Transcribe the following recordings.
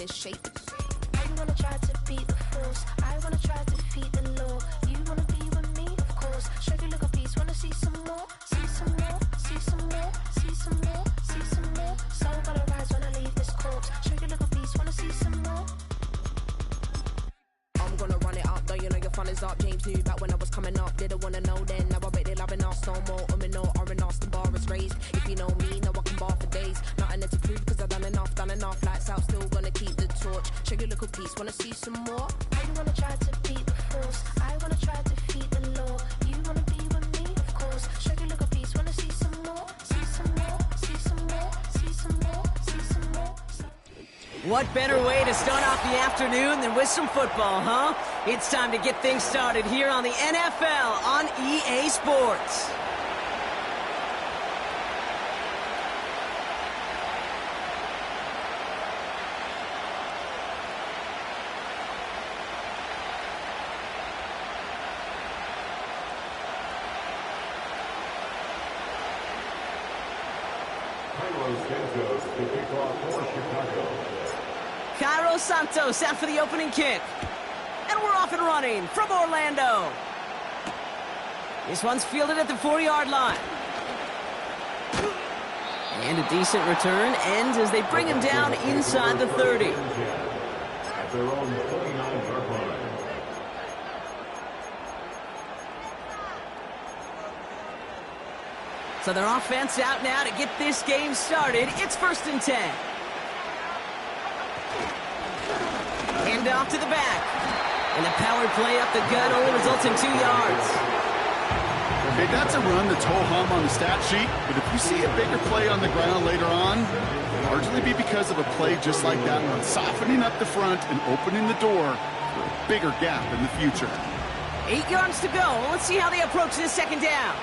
in his shape. You wanna try to beat the force, I wanna try to defeat the law. You wanna be with me, of course. Show you look a piece, wanna see some more, see some more, see some more, see some more, see some more. Soul gonna rise when I leave this corpse. Show you look a piece, wanna see some more. I'm gonna run it up, though you know your fun is up. James knew back when I was coming up, didn't wanna know then. Now I bet they're loving us no more. No, or an the bar is raised. If you know me, know I can bar for days. Nothing to prove, cause I've done enough. Lights out, still gonna keep the torch. Show you little piece, wanna see some more? You wanna try to beat the force, I wanna try to defeat the law. You wanna be with me, of course. Show you look a piece, wanna see some more, see some more, see some more, see some more, see some more. What better way to start off the afternoon than with some football, huh? It's time to get things started here on the NFL on EA Sports. Cairo Santos out for the opening kick. And we're off and running from Orlando. This one's fielded at the 4-yard line. And a decent return ends as they bring him down inside the 30. At their own 49-yard line. So their offense out now to get this game started. It's 1st and 10. Hand off to the back. And the power play up the gut only results in 2 yards. Okay, that's a run that's ho-hum on the stat sheet, but if you see a bigger play on the ground later on, it'll largely be because of a play just like that one, softening up the front and opening the door for a bigger gap in the future. 8 yards to go. Let's see how they approach this second down.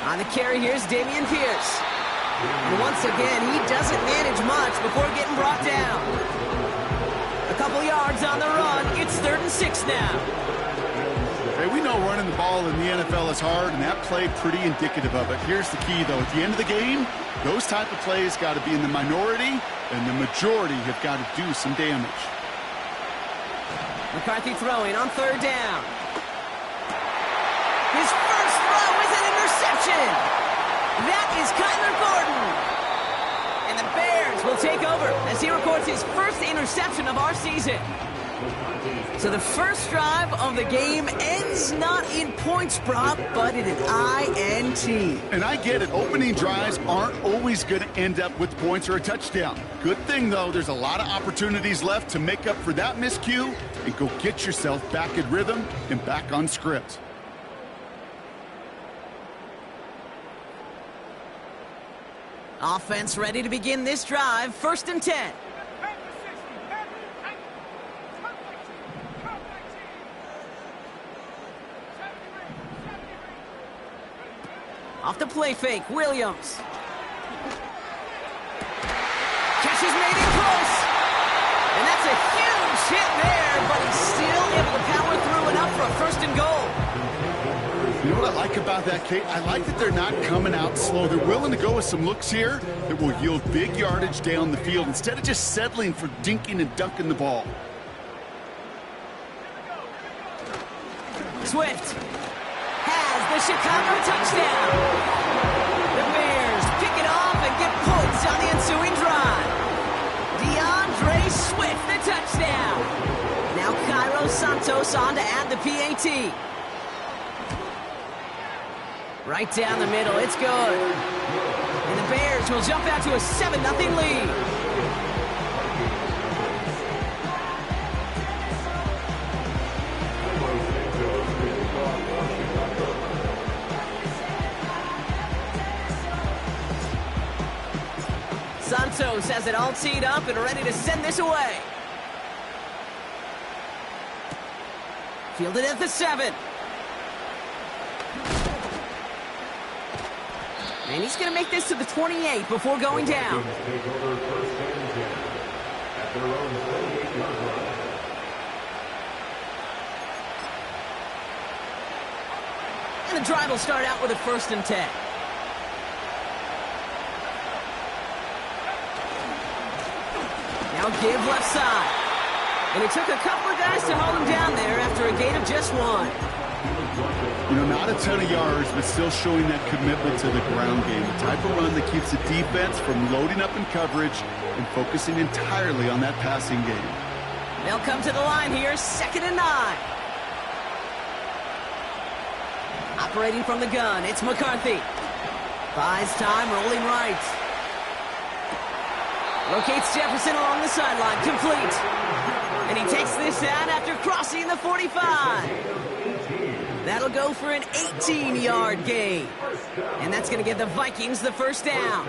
On the carry, here's Dameon Pierce. And once again, he doesn't manage much before getting brought down. A couple yards on the run. It's 3rd and 6 now. Okay, we know running the ball in the NFL is hard, and that play pretty indicative of it. Here's the key, though. At the end of the game, those type of plays got to be in the minority, and the majority have got to do some damage. McCarthy throwing on 3rd down. His first throw is an interception. That is Kyler Gordon. And the Bears will take over as he records his first interception of our season. So the first drive of the game ends not in points, Brock, but in an INT. And I get it. Opening drives aren't always going to end up with points or a touchdown. Good thing, though, there's a lot of opportunities left to make up for that miscue and go get yourself back in rhythm and back on script. Offense ready to begin this drive. 1st and 10. Off the play fake, Williams. Catch is made in close. And that's a huge hit there, but he's still able to power through enough for a 1st and goal. You know what I like about that, Kate? I like that they're not coming out slow. They're willing to go with some looks here that will yield big yardage down the field instead of just settling for dinking and dunking the ball. Swift has the Chicago touchdown. The Bears pick it off and get points on the ensuing drive. DeAndre Swift, the touchdown. Now Cairo Santos on to add the PAT. Right down the middle, it's good. And the Bears will jump out to a 7-0 lead. Santos has it all teed up and ready to send this away. Fielded at the 7. And he's going to make this to the 28 before going down. And the drive will start out with a 1st and 10. They'll give left side. And it took a couple of guys to hold him down there after a gain of just 1. You know, not a ton of yards, but still showing that commitment to the ground game. The type of run that keeps the defense from loading up in coverage and focusing entirely on that passing game. They'll come to the line here, 2nd and 9. Operating from the gun, it's McCarthy. Buys time, rolling right. Locates Jefferson along the sideline, complete. And he takes this out after crossing the 45. That'll go for an 18-yard gain. And that's going to give the Vikings the first down.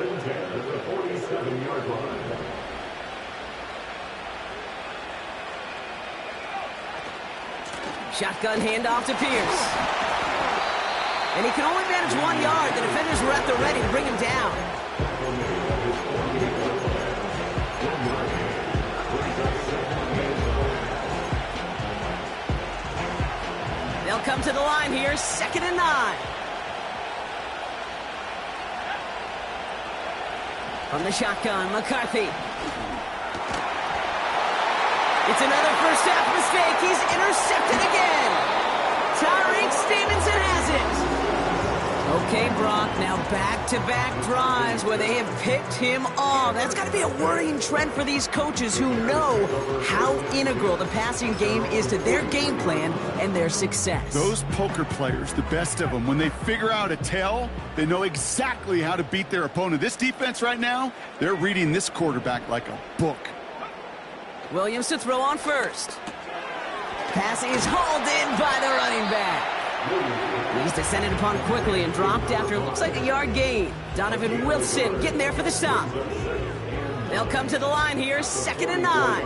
Shotgun handoff to Pierce. And he can only manage 1 yard. The defenders were at the ready to bring him down. They'll come to the line here, 2nd and 9. From the shotgun, McCarthy. It's another first half mistake. He's intercepted again. Tyreek Stevenson has it. Okay, Brock, now back-to-back drives where they have picked him off. That's got to be a worrying trend for these coaches who know how integral the passing game is to their game plan and their success. Those poker players, the best of them, when they figure out a tell, they know exactly how to beat their opponent. This defense right now, they're reading this quarterback like a book. Williams to throw on first. Passing is hauled in by the running back. He's descended upon quickly and dropped after it looks like a yard gain. Donovan Wilson getting there for the stop. They'll come to the line here, 2nd and 9.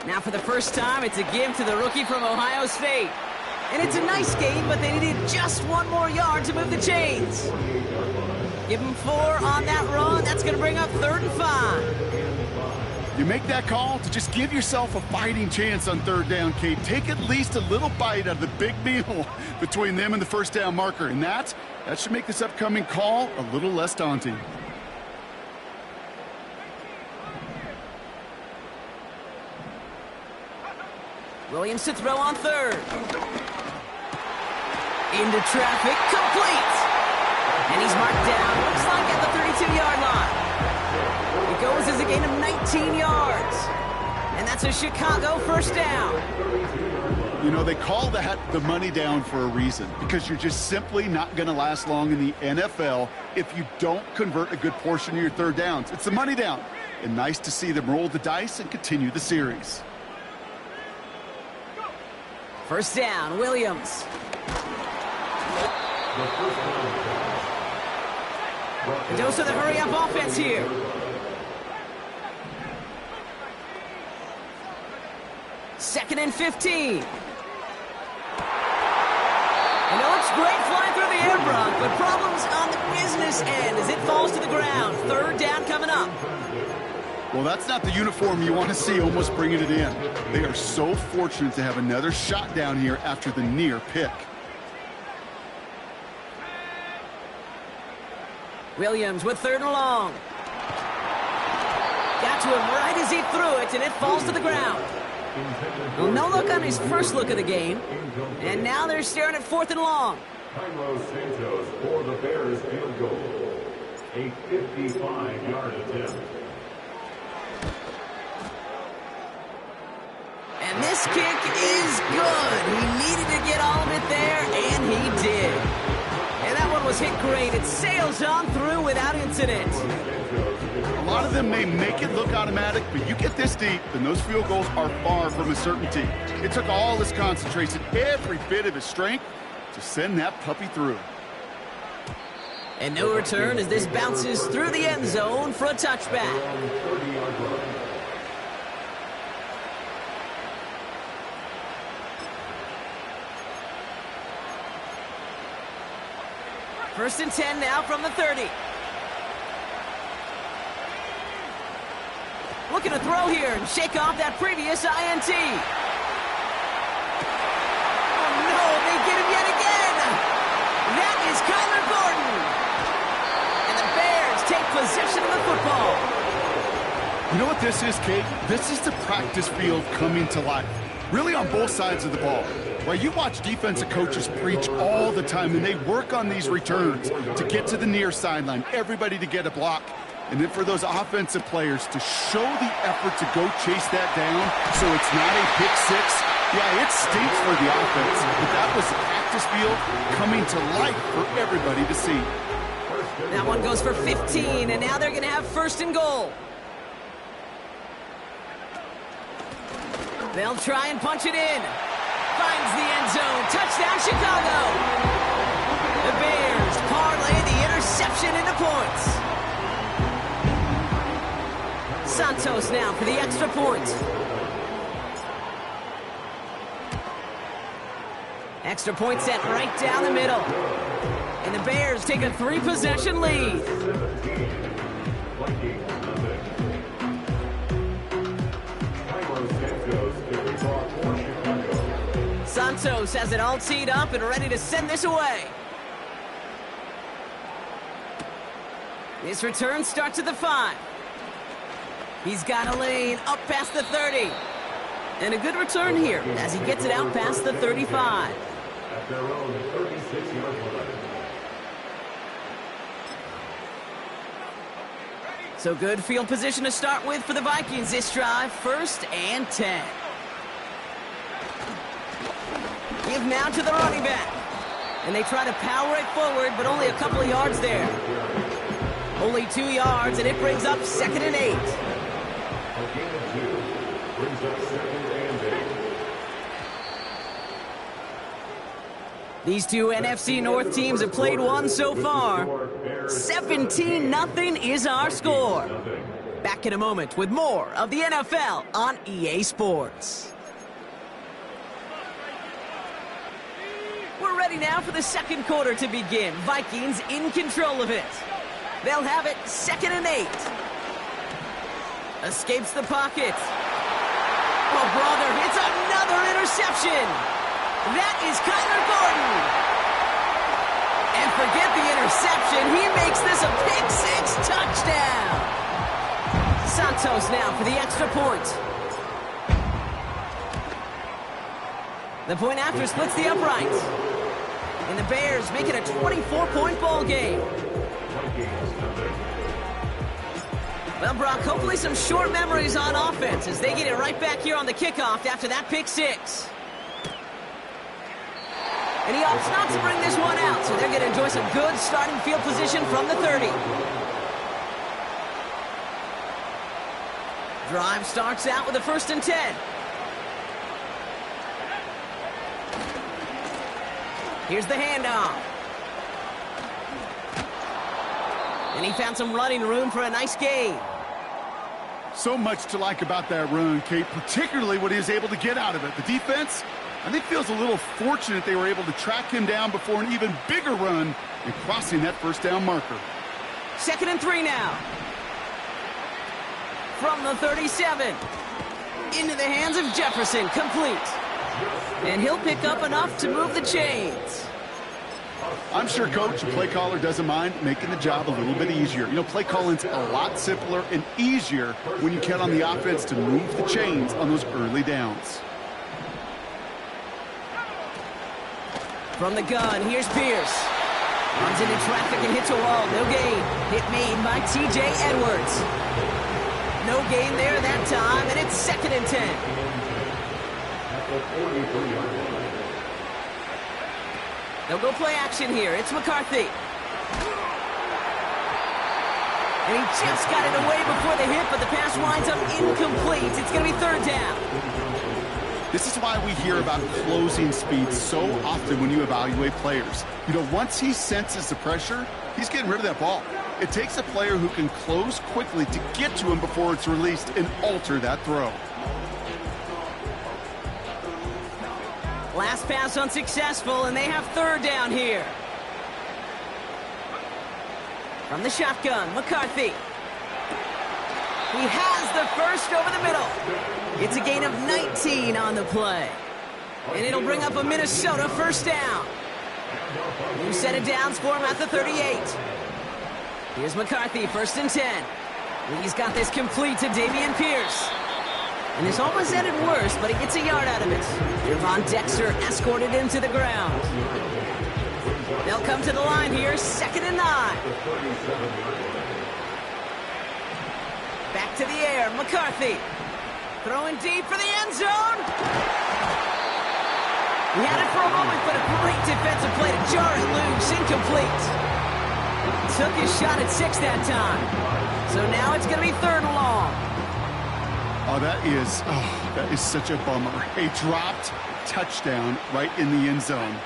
Now for the first time, it's a give to the rookie from Ohio State. And it's a nice game, but they needed just 1 more yard to move the chains. Give him 4 on that run. That's going to bring up 3rd and 5. You make that call to just give yourself a fighting chance on 3rd down, Kate. Take at least a little bite out of the big meal between them and the first down marker. And that should make this upcoming call a little less daunting. Williams to throw on 3rd. Into traffic, complete. And he's marked down, looks like at the 32-yard line. It goes as a gain of 19 yards. And that's a Chicago first down. You know, they call that the money down for a reason, because you're just simply not going to last long in the NFL if you don't convert a good portion of your 3rd downs. It's the money down. And nice to see them roll the dice and continue the series. First down, Williams. A dose of the hurry-up offense here. Second and 15. And it looks great flying through the air, Brock, but problems on the business end as it falls to the ground. 3rd down coming up. Well, that's not the uniform you want to see almost bringing it in. They are so fortunate to have another shot down here after the near pick. Williams with 3rd and long. Got to him right as he threw it, and it falls to the ground. Well, no look on his first look of the game. And now they're staring at 4th and long. Carlos Santos for the Bears field goal. A 55-yard attempt. And this kick is good. He needed to get all of it there, and he did. And that one was hit great. It sails on through without incident. A lot of them may make it look automatic, but you get this deep, and those field goals are far from a certainty. It took all his concentration, every bit of his strength, to send that puppy through. And no return as this bounces through the end zone for a touchback. First and 10 now from the 30. Looking to throw here and shake off that previous INT. Oh, no, they get him yet again. You know what this is, Kate? This is the practice field coming to life. Really on both sides of the ball. Right, you watch defensive coaches preach all the time, and they work on these returns to get to the near sideline, everybody to get a block. And then for those offensive players to show the effort to go chase that down so it's not a pick six. Yeah, it stinks for the offense, but that was the practice field coming to life for everybody to see. That one goes for 15, and now they're going to have first and goal. They'll try and punch it in. Finds the end zone. Touchdown, Chicago. The Bears parlay the interception into points. Santos now for the extra point. Extra point set right down the middle. And the Bears take a 3-possession lead. Santos has it all teed up and ready to send this away. This return starts at the 5. He's got a lane up past the 30. And a good return here as he gets it out past the 35. At their own 36-yard line. So good field position to start with for the Vikings this drive. 1st and 10. Give now to the running back. And they try to power it forward, but only a couple of yards there. Only 2 yards, and it brings up 2nd and 8. Brings up 2nd and 8. These two NFC North teams have played one so far. 17-0 is our score. Back in a moment with more of the NFL on EA Sports. We're ready now for the second quarter to begin. Vikings in control of it. They'll have it 2nd and 8. Escapes the pocket. Oh, brother, it's another interception. That is Kyler Gordon. And forget the interception. He makes this a pick-6 touchdown. Santos now for the extra point. The point after splits the uprights. And the Bears make it a 24-point ball game. Well, Brock, hopefully some short memories on offense as they get it right back here on the kickoff after that pick-6. And he opts not to bring this one out, so they're going to enjoy some good starting field position from the 30. Drive starts out with a 1st and 10. Here's the handoff. And he found some running room for a nice gain. So much to like about that run, Kate, particularly what he was able to get out of it. The defense, I think, feels a little fortunate they were able to track him down before an even bigger run and crossing that 1st down marker. 2nd and 3 now. From the 37. Into the hands of Jefferson, complete. And he'll pick up enough to move the chains. I'm sure coach, the play caller, doesn't mind making the job a little bit easier. You know, play calling's a lot simpler and easier when you count on the offense to move the chains on those early downs. From the gun, here's Pierce. Runs into traffic and hits a wall. No gain. Hit made by T.J. Edwards. No gain there that time, and it's 2nd and 10. They'll go play action here. It's McCarthy. And he just got it away before the hit, but the pass winds up incomplete. It's going to be 3rd down. This is why we hear about closing speed so often when you evaluate players. You know, once he senses the pressure, he's getting rid of that ball. It takes a player who can close quickly to get to him before it's released and alter that throw. Last pass unsuccessful, and they have 3rd down here. From the shotgun, McCarthy. He has the first over the middle. It's a gain of 19 on the play. And it'll bring up a Minnesota 1st down. New set of downs for him at the 38. Here's McCarthy, 1st and 10. He's got this complete to Damian Pierce. And this almost ended worse, but he gets a yard out of it. Javon Dexter escorted him to the ground. They'll come to the line here, 2nd and 9. Back to the air, McCarthy. Throwing deep for the end zone. He had it for a moment, but a great defensive play to jar it loose, incomplete. Took his shot at 6 that time. So now it's going to be 3rd and long. Oh, that is such a bummer. A dropped touchdown right in the end zone.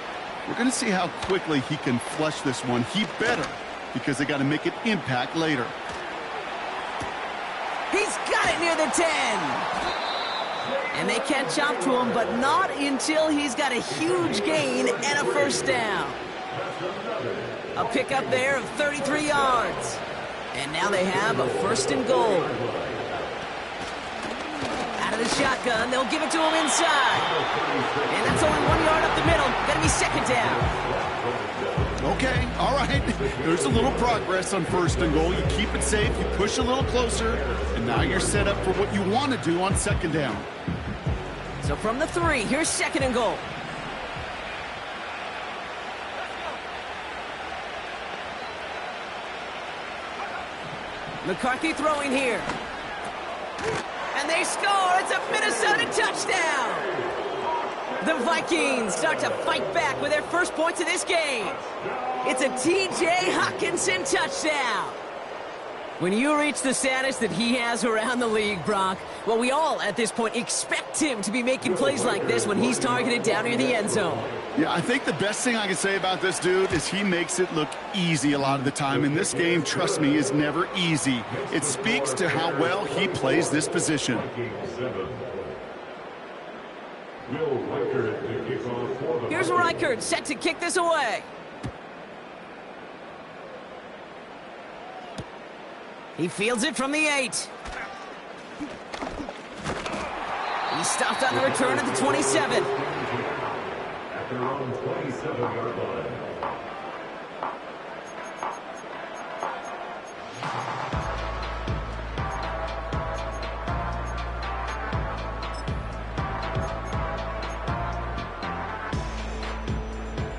We're going to see how quickly he can flush this one. He better, because they got to make an impact later. He's got it near the 10. And they catch up to him, but not until he's got a huge gain and a 1st down. A pickup there of 33 yards. And now they have a 1st and goal. Out of the shotgun, they'll give it to him inside. And that's only 1 yard up the middle. Gonna be 2nd down. Okay, all right. There's a little progress on 1st and goal. You keep it safe, you push a little closer, and now you're set up for what you want to do on 2nd down. So from the 3, here's 2nd and goal. McCarthy throwing here. And they score! It's a Minnesota touchdown! The Vikings start to fight back with their first points of this game. It's a T.J. Hockenson touchdown. When you reach the status that he has around the league, Brock, well, we all at this point expect him to be making plays like this when he's targeted down near the end zone. Yeah, I think the best thing I can say about this dude is he makes it look easy a lot of the time. And this game, trust me, is never easy. It speaks to how well he plays this position. Here's Reichert set to kick this away. He fields it from the 8. He stopped on the return at the 27. At their own 27-yard line.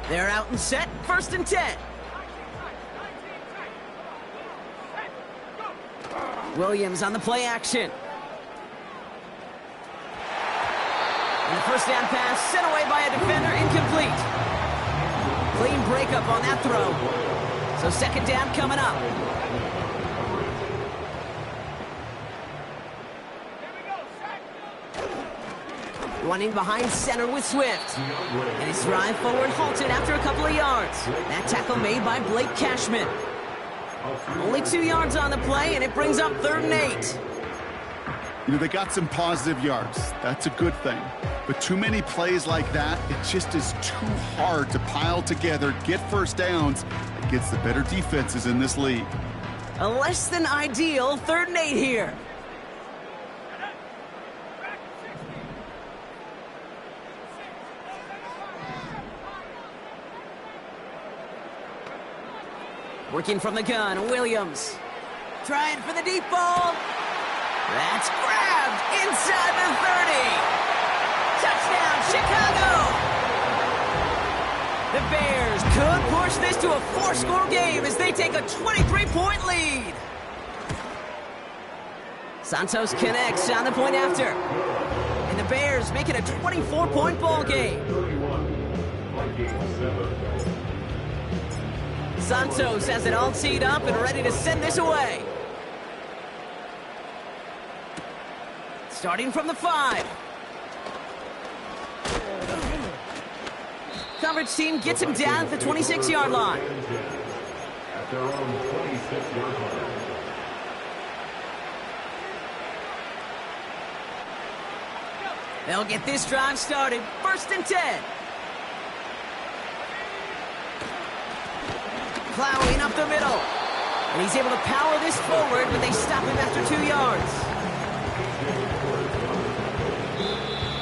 They're out and set, 1st and 10. Williams on the play action. And the 1st down pass sent away by a defender, incomplete. Clean breakup on that throw. So 2nd down coming up. Running behind center with Swift. And his drive forward halted after a couple of yards. That tackle made by Blake Cashman. Only 2 yards on the play, and it brings up 3rd and 8. You know, they got some positive yards. That's a good thing. But too many plays like that, it just is too hard to pile together, get 1st downs against the better defenses in this league. A less than ideal 3rd and 8 here. Working from the gun, Williams. Trying for the deep ball. That's grabbed inside the 30. Touchdown, Chicago! The Bears could push this to a 4-score game as they take a 23-point lead. Santos connects on the point after. And the Bears make it a 24-point ball game. Santos has it all teed up and ready to send this away. Starting from the 5. Coverage team gets him down at the 26-yard line. At their own 26-yard line. They'll get this drive started. 1st and 10. Plowing up the middle. And he's able to power this forward, but they stop him after 2 yards.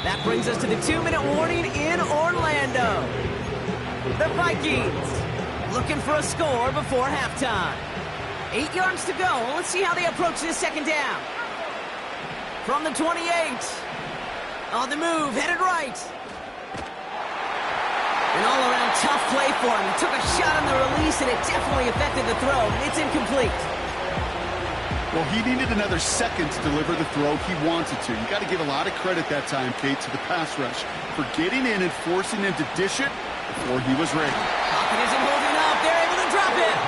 That brings us to the 2-minute warning in Orlando. The Vikings looking for a score before halftime. 8 yards to go. Let's see how they approach this second down. From the 28. On the move, headed right. An all-around tough play for him. He took a shot on the release, and it definitely affected the throw. It's incomplete. Well, he needed another second to deliver the throw he wanted to. You got to give a lot of credit that time, Kate, to the pass rush for getting in and forcing him to dish it before he was ready. Pocket isn't holding up. They're able to drop it.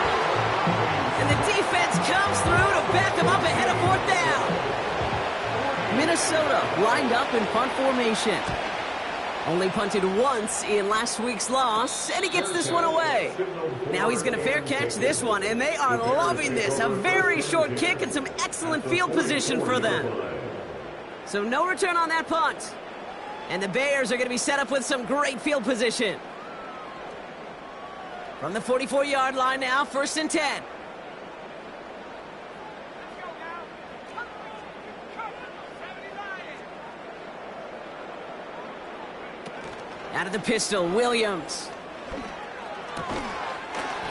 And the defense comes through to back them up ahead of fourth down. Minnesota lined up in punt formation. Only punted once in last week's loss, and he gets this one away. Now he's going to fair catch this one, and they are loving this. A very short kick and some excellent field position for them. So no return on that punt. And the Bears are going to be set up with some great field position. From the 44-yard line now, 1st and 10. Out of the pistol, Williams.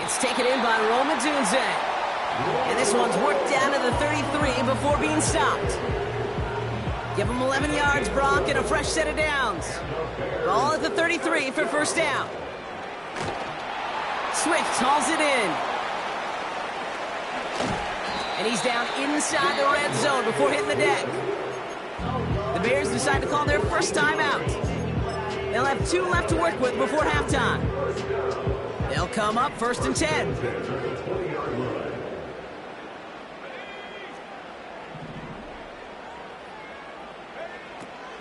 It's taken in by Roma Dunze. And this one's worked down to the 33 before being stopped. Give him 11 yards, Brock, and a fresh set of downs. Ball at the 33 for 1st down. Swift hauls it in. And he's down inside the red zone before hitting the deck. The Bears decide to call their first timeout. They'll have 2 left to work with before halftime. They'll come up 1st and 10.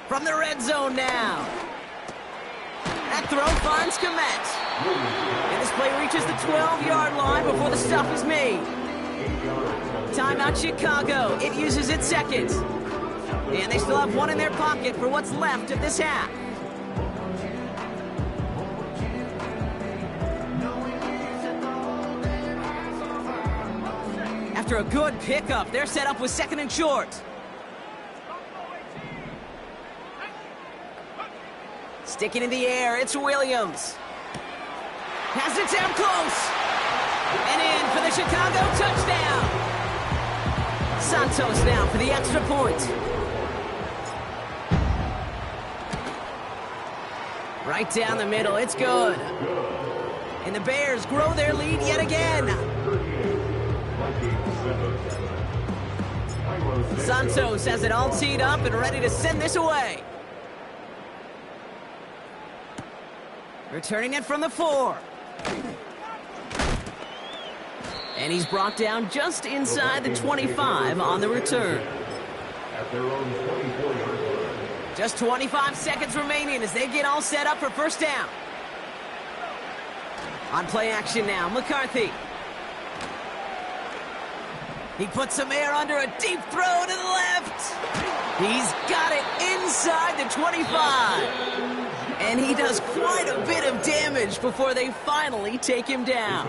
From the red zone now. That throw finds Komet. And this play reaches the 12-yard line before the stop is made. Timeout Chicago. It uses its second. And they still have 1 in their pocket for what's left of this half. After a good pickup, they're set up with 2nd and short. Sticking in the air, it's Williams. Has it down close. And in for the Chicago touchdown. Santos now for the extra point. Right down the middle, it's good. And the Bears grow their lead yet again. Santos has it all teed up and ready to send this away. Returning it from the 4. And he's brought down just inside the 25 on the return. Just 25 seconds remaining as they get all set up for 1st down. On play action now, McCarthy. He puts some air under a deep throw to the left. He's got it inside the 25. And he does quite a bit of damage before they finally take him down.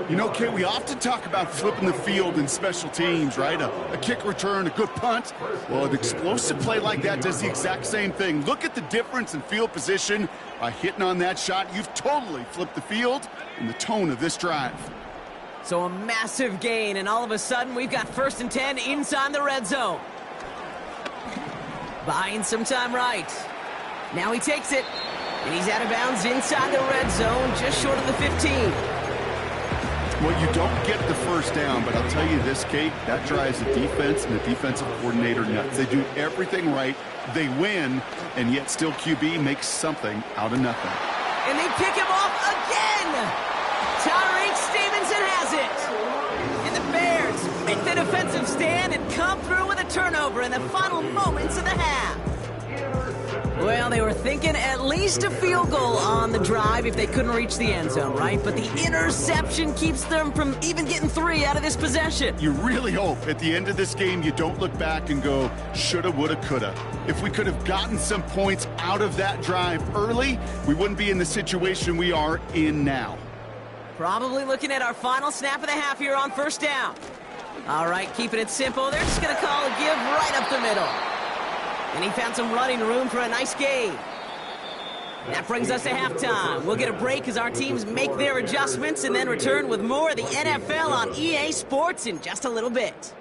You know, Kate, we often talk about flipping the field in special teams, right? A kick return, a good punt. Well, an explosive play like that does the exact same thing. Look at the difference in field position. By hitting on that shot, you've totally flipped the field and the tone of this drive. So a massive gain, and all of a sudden, we've got 1st and 10 inside the red zone. Buying some time right. Now he takes it, and he's out of bounds inside the red zone, just short of the 15. Well, you don't get the 1st down, but I'll tell you this, Kate, that drives the defense and the defensive coordinator nuts. They do everything right, they win, and yet still QB makes something out of nothing. And they pick him off again! Tyreek Stevenson has it! And the Bears make the defensive stand and come through with a turnover in the final moments of the half. Well, they were thinking at least a field goal on the drive if they couldn't reach the end zone, right? But the interception keeps them from even getting 3 out of this possession. You really hope at the end of this game you don't look back and go, shoulda, woulda, coulda. If we could have gotten some points out of that drive early, we wouldn't be in the situation we are in now. Probably looking at our final snap of the half here on 1st down. All right, keeping it simple. They're just going to call a give right up the middle. And he found some running room for a nice gain. That brings us to halftime. We'll get a break as our teams make their adjustments and then return with more of the NFL on EA Sports in just a little bit.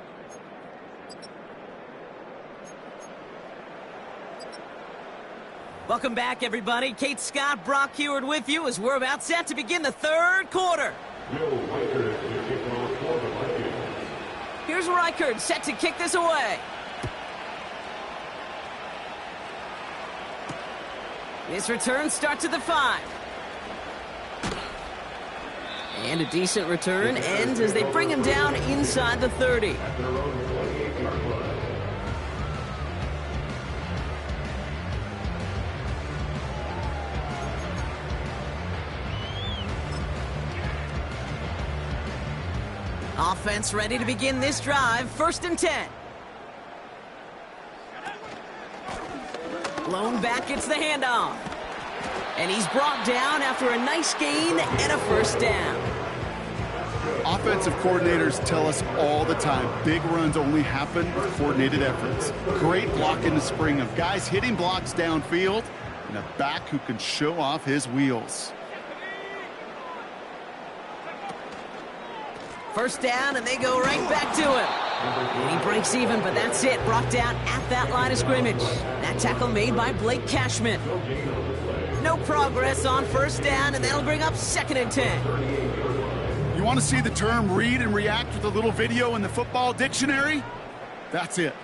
Welcome back, everybody. Kate Scott, Brock Heward with you as we're about set to begin the third quarter. Here's Reichert set to kick this away. This return starts at the 5. And a decent return ends as they bring him down inside the 30. Offense ready to begin this drive. 1st and 10. Blown back gets the handoff. And he's brought down after a nice gain and a 1st down. Offensive coordinators tell us all the time, big runs only happen with coordinated efforts. Great block in the spring of guys hitting blocks downfield and a back who can show off his wheels. 1st down, and they go right back to him. And he breaks even, but that's it. Brought down at that line of scrimmage. That tackle made by Blake Cashman. No progress on 1st down, and that'll bring up 2nd and 10. You want to see the term read and react with a little video in the football dictionary? That's it.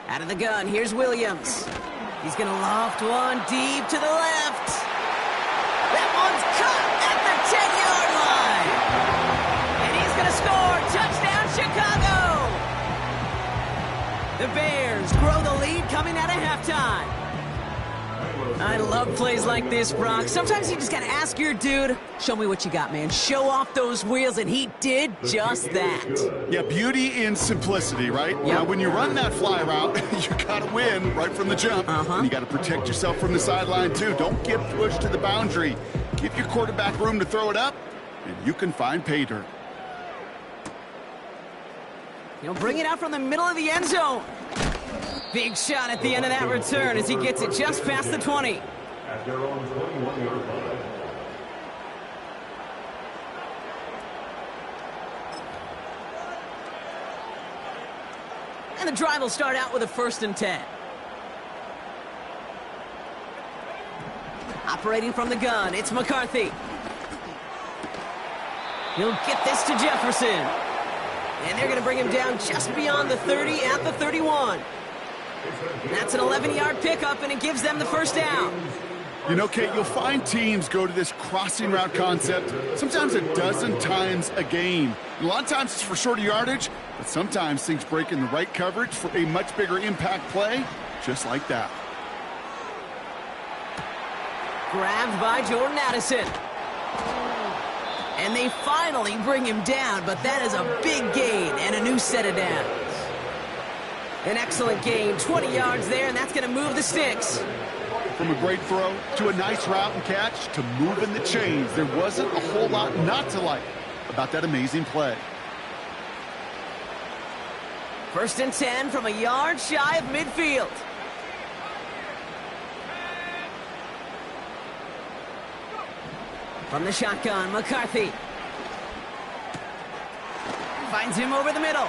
Out of the gun, here's Williams. He's going to loft one deep to the left. That one's caught at the 10-yard line. And he's going to score. Touchdown, Chicago. The Bears grow the lead coming out of halftime. I love plays like this, Brock. Sometimes you just got to ask your dude, show me what you got, man. Show off those wheels, and he did just that. Yeah, beauty in simplicity, right? Yep. Now, when you run that fly route, you got to win right from the jump. And you got to protect yourself from the sideline, too. Don't get pushed to the boundary. Give your quarterback room to throw it up, and you can find pay dirt. He'll bring it out from the middle of the end zone. Big shot at the end of that return as he gets it just past the 20. At their own 21-yard line. And the drive will start out with a 1st and 10. Operating from the gun, it's McCarthy. He'll get this to Jefferson. And they're going to bring him down just beyond the 30 at the 31. That's an 11-yard pickup, and it gives them the 1st down. You know, Kate, you'll find teams go to this crossing route concept sometimes a dozen times a game. A lot of times it's for shorter yardage, but sometimes things break in the right coverage for a much bigger impact play, just like that. Grabbed by Jordan Addison. And they finally bring him down, but that is a big gain and a new set of downs. An excellent gain, 20 yards there, and that's going to move the sticks. From a great throw to a nice route and catch to moving the chains, there wasn't a whole lot not to like about that amazing play. 1st and 10 from a yard shy of midfield. From the shotgun, McCarthy. Finds him over the middle.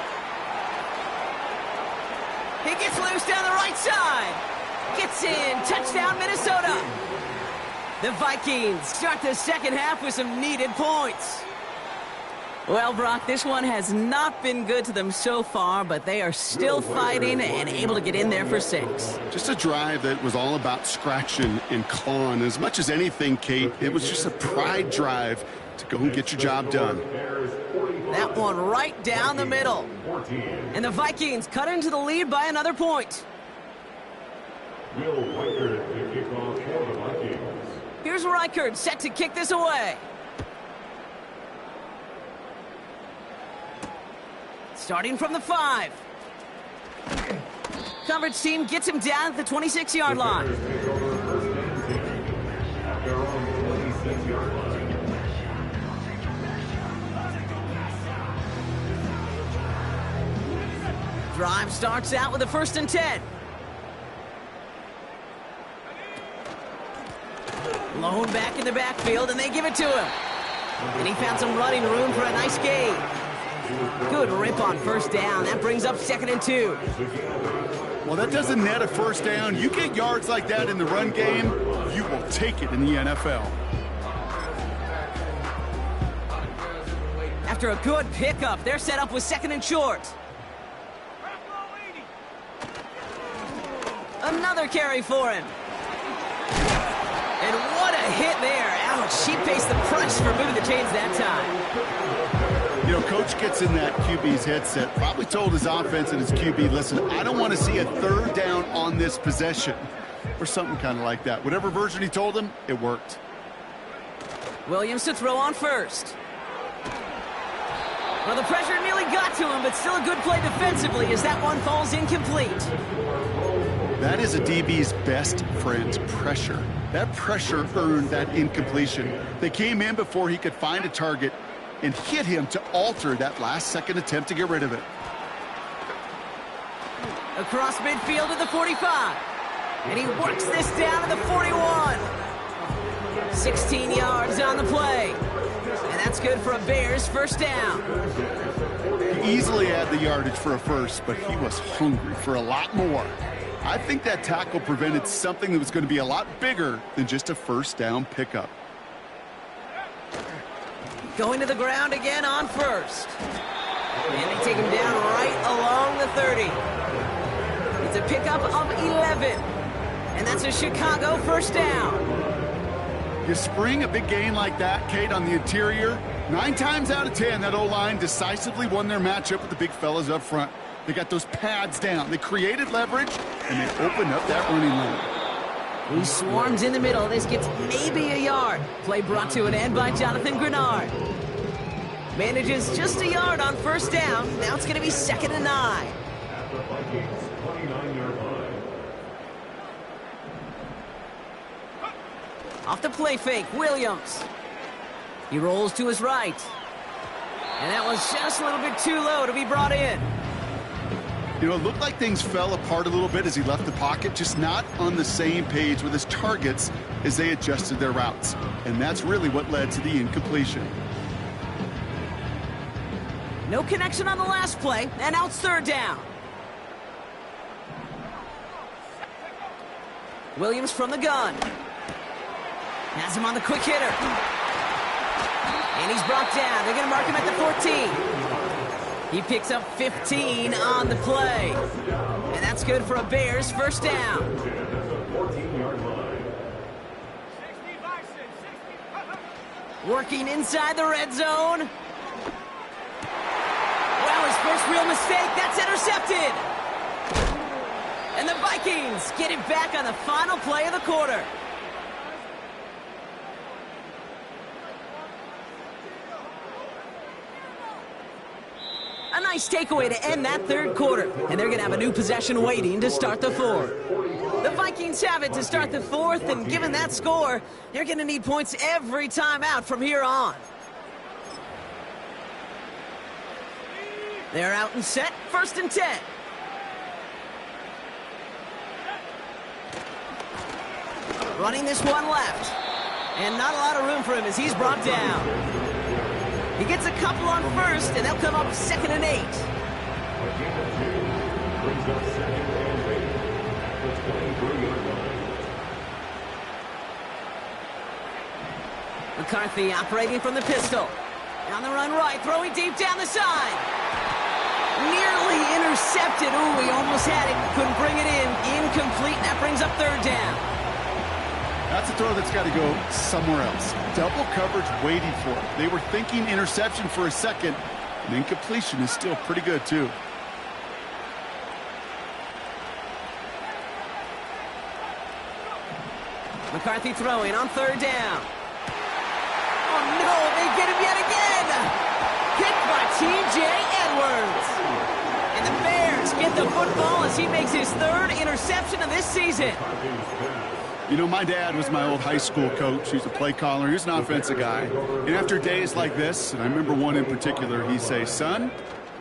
He gets loose down the right side. Gets in. Touchdown, Minnesota. The Vikings start the second half with some needed points. Well, Brock, this one has not been good to them so far, but they are still fighting and able to get in there for 6. Just a drive that was all about scratching and clawing. As much as anything, Kate, it was just a pride drive to go and get your job done. That one right down the middle. And the Vikings cut into the lead by another point. Here's Reichert set to kick this away. Starting from the 5. Coverage team gets him down at the 26-yard line. Drive starts out with a 1st and 10. Lone back in the backfield, and they give it to him. And he found some running room for a nice gain. Good rip on first down. That brings up 2nd and 2. Well, that doesn't net a first down. You get yards like that in the run game, you will take it in the NFL. After a good pickup, they're set up with 2nd and short. Another carry for him. And what a hit there. Ouch, she faced the price for moving the chains that time. You know, coach gets in that QB's headset, probably told his offense and his QB, listen, I don't want to see a 3rd down on this possession. Or something kind of like that. Whatever version he told him, it worked. Williams to throw on first. Well, the pressure nearly got to him, but still a good play defensively as that one falls incomplete. That is a DB's best friend, pressure. That pressure earned that incompletion. They came in before he could find a target and hit him to alter that last-second attempt to get rid of it. Across midfield to the 45. And he works this down to the 41. 16 yards on the play. And that's good for a Bears first down. He easily had the yardage for a first, but he was hungry for a lot more. I think that tackle prevented something that was going to be a lot bigger than just a first down pickup. Going to the ground again on first. And they take him down right along the 30. It's a pickup of 11. And that's a Chicago first down. You spring a big gain like that, Kate, on the interior, 9 times out of 10, that O-line decisively won their matchup with the big fellas up front. They got those pads down. They created leverage, and they opened up that running lane. He swarms in the middle. This gets maybe a yard. Play brought to an end by Jonathan Grenard. Manages just a yard on first down. Now it's going to be 2nd and 9. At the Vikings' 29-yard line. Off the play fake, Williams. He rolls to his right. And that was just a little bit too low to be brought in. You know, it looked like things fell apart a little bit as he left the pocket, just not on the same page with his targets as they adjusted their routes. And that's really what led to the incompletion. No connection on the last play, and now it's 3rd down. Williams from the gun. Has him on the quick hitter. And he's brought down. They're going to mark him at the 14. He picks up 15 on the play. And that's good for a Bears first down. Working inside the red zone. Wow, his first real mistake. That's intercepted. And the Vikings get it back on the final play of the quarter. A nice takeaway to end that 3rd quarter. And they're going to have a new possession waiting to start the 4th. The Vikings have it to start the 4th, and given that score, they're going to need points every time out from here on. They're out and set, 1st and 10. Running this one left. And not a lot of room for him as he's brought down. He gets a couple on first, and they'll come up 2nd and 8. McCarthy operating from the pistol. On the run right, throwing deep down the side. Nearly intercepted. Ooh, he almost had it. Couldn't bring it in. Incomplete, and that brings up 3rd down. That's a throw that's got to go somewhere else. Double coverage waiting for it. They were thinking interception for a second, and incompletion is still pretty good, too. McCarthy throwing on 3rd down. Oh, no, they get him yet again. Kicked by T.J. Edwards. And the Bears get the football as he makes his 3rd interception of this season. You know, my dad was my old high school coach. He's a play caller. He was an offensive guy. And after days like this, and I remember one in particular, he'd say, son,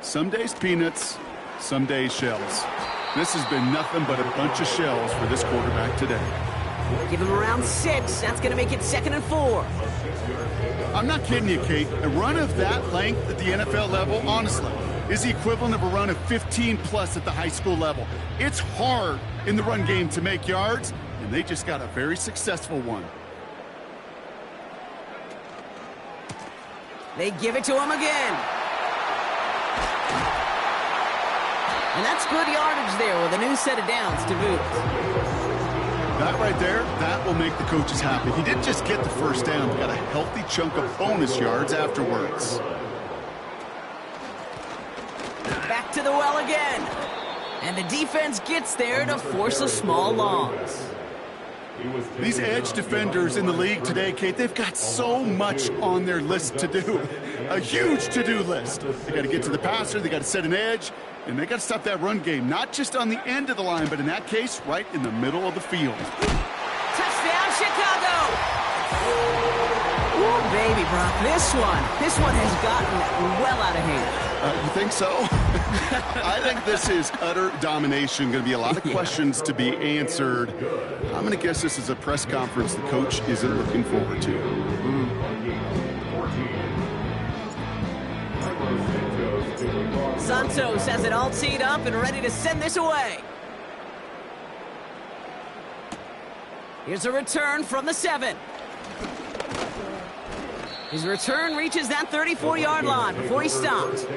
some days peanuts, some days shells. This has been nothing but a bunch of shells for this quarterback today. Give him around 6. That's going to make it 2nd and 4. I'm not kidding you, Kate. A run of that length at the NFL level, honestly, is the equivalent of a run of 15-plus at the high school level. It's hard in the run game to make yards, and they just got a very successful one. They give it to him again. And that's good yardage there with a new set of downs to boot. That right there, that will make the coaches happy. He didn't just get the first down, he got a healthy chunk of bonus yards afterwards. Back to the well again. And the defense gets there to force a small loss. These edge defenders in the league today, Kate, they've got so much on their list to do. A huge to-do list. They got to get to the passer, they got to set an edge, and they got to stop that run game, not just on the end of the line, but in that case, right in the middle of the field. Touchdown, Chicago! Ooh, baby, Brock, this one has gotten well out of hand. You think so? I think this is utter domination. Going to be a lot of questions to be answered. I'm going to guess this is a press conference the coach isn't looking forward to. Santos has it all teed up and ready to send this away. Here's a return from the 7. His return reaches that 34-yard line before he stopped.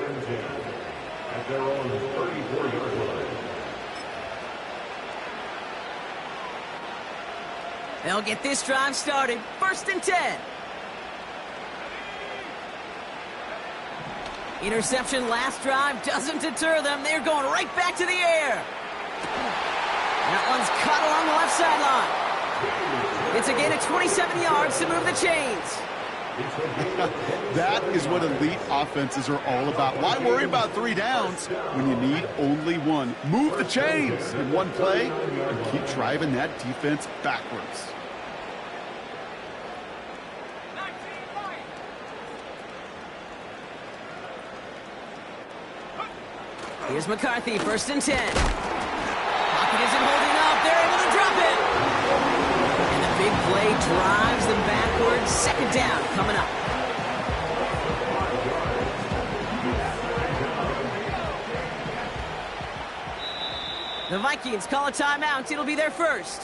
They'll get this drive started. 1st and 10. Interception last drive doesn't deter them. They're going right back to the air. That one's caught along the left sideline. It's a gain of 27 yards to move the chains. That is what elite offenses are all about. Why worry about 3 downs when you need only 1? Move the chains in one play and keep driving that defense backwards. Here's McCarthy, 1st and 10. Pocket isn't holding up. They're able to drop it. And the big play drives them backwards. 2nd down coming up. The Vikings call a timeout. It'll be their first.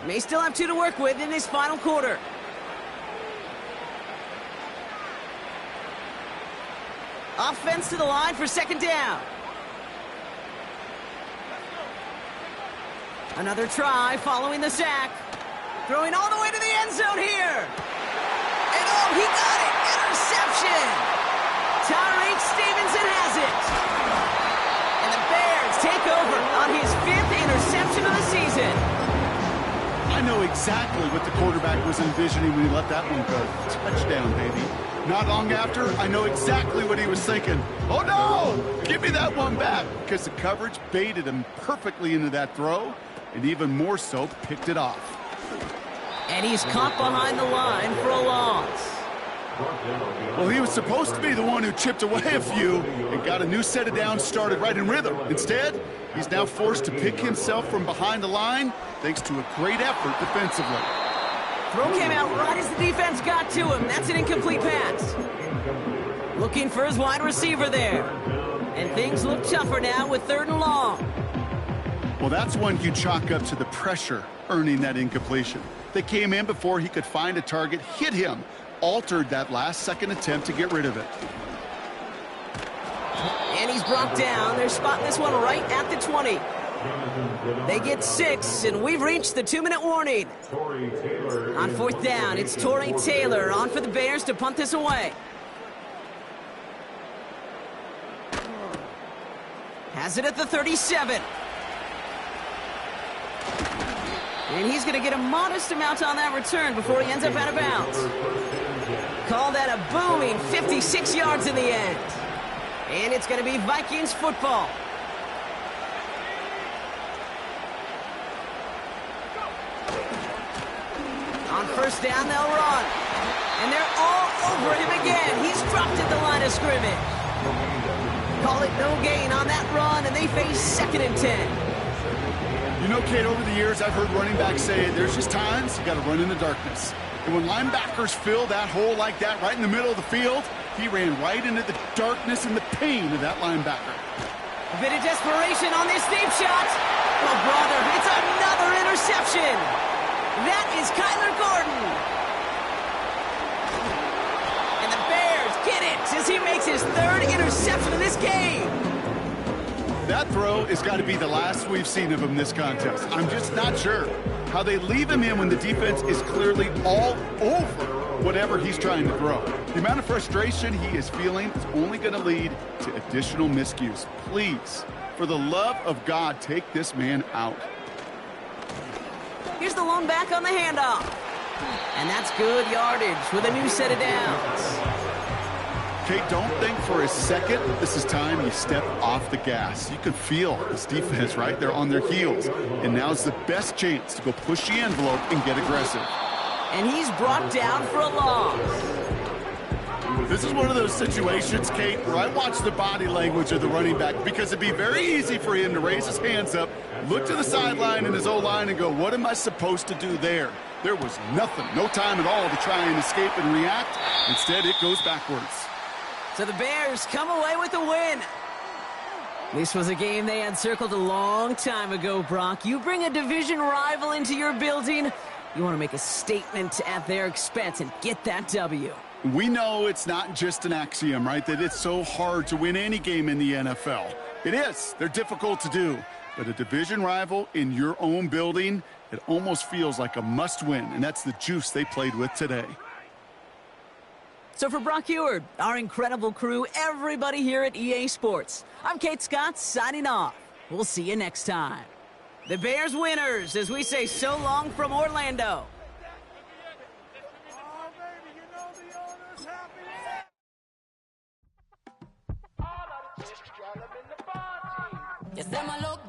May still have 2 to work with in this final quarter. Offense to the line for 2nd down. Another try following the sack. Throwing all the way to the end zone here. And oh, he got it. Interception. Tyreek Stevenson has it. And the Bears take over on his 5th interception of the season. I know exactly what the quarterback was envisioning when he let that one go. Touchdown, baby. Not long after, I know exactly what he was thinking. Oh, no! Give me that one back. Because the coverage baited him perfectly into that throw, and even more so, picked it off. And he's caught behind the line for a loss. Well, he was supposed to be the one who chipped away a few and got a new set of downs started right in rhythm. Instead, he's now forced to pick himself from behind the line thanks to a great effort defensively. Throw came out right as the defense got to him. That's an incomplete pass. Looking for his wide receiver there. And things look tougher now with 3rd and long. Well, that's one you chalk up to the pressure earning that incompletion. They came in before he could find a target, hit him, altered that last-second attempt to get rid of it. And he's brought down. They're spotting this one right at the 20. They get 6, and we've reached the 2-minute warning. On 4th down, it's Torrey Taylor on for the Bears to punt this away. Has it at the 37. And he's going to get a modest amount on that return before he ends up out of bounds. Call that a booming 56 yards in the end. And it's going to be Vikings football. On 1st down, they'll run. And they're all over him again. He's dropped at the line of scrimmage. Call it no gain on that run, and they face 2nd and 10. You know, Kate, over the years, I've heard running backs say there's just times you got to run in the darkness. And when linebackers fill that hole like that right in the middle of the field, he ran right into the darkness and the pain of that linebacker. A bit of desperation on this deep shot. Oh, brother, it's another interception. That is Kyler Gordon. And the Bears get it as he makes his third interception of this game. That throw has got to be the last we've seen of him this contest. I'm just not sure how they leave him in when the defense is clearly all over whatever he's trying to throw. The amount of frustration he is feeling is only going to lead to additional miscues. Please, for the love of God, take this man out. Here's the lone back on the handoff. And that's good yardage with a new set of downs. Kate, don't think for a second this is time you step off the gas. You can feel this defense right there on their heels. And now's the best chance to go push the envelope and get aggressive. And he's brought down for a loss. This is one of those situations, Kate, where I watch the body language of the running back because it'd be very easy for him to raise his hands up, look to the sideline in his O-line and go, what am I supposed to do there? There was nothing, no time at all to try and escape and react. Instead, it goes backwards. So the Bears come away with a win. This was a game they had circled a long time ago, Brock. You bring a division rival into your building, you want to make a statement at their expense and get that W. We know it's not just an axiom, right, that it's so hard to win any game in the NFL. It is. They're difficult to do. But a division rival in your own building, it almost feels like a must-win, and that's the juice they played with today. So for Brock Eward, our incredible crew, everybody here at EA Sports, I'm Kate Scott signing off. We'll see you next time. The Bears winners as we say so long from Orlando. Yes, them a look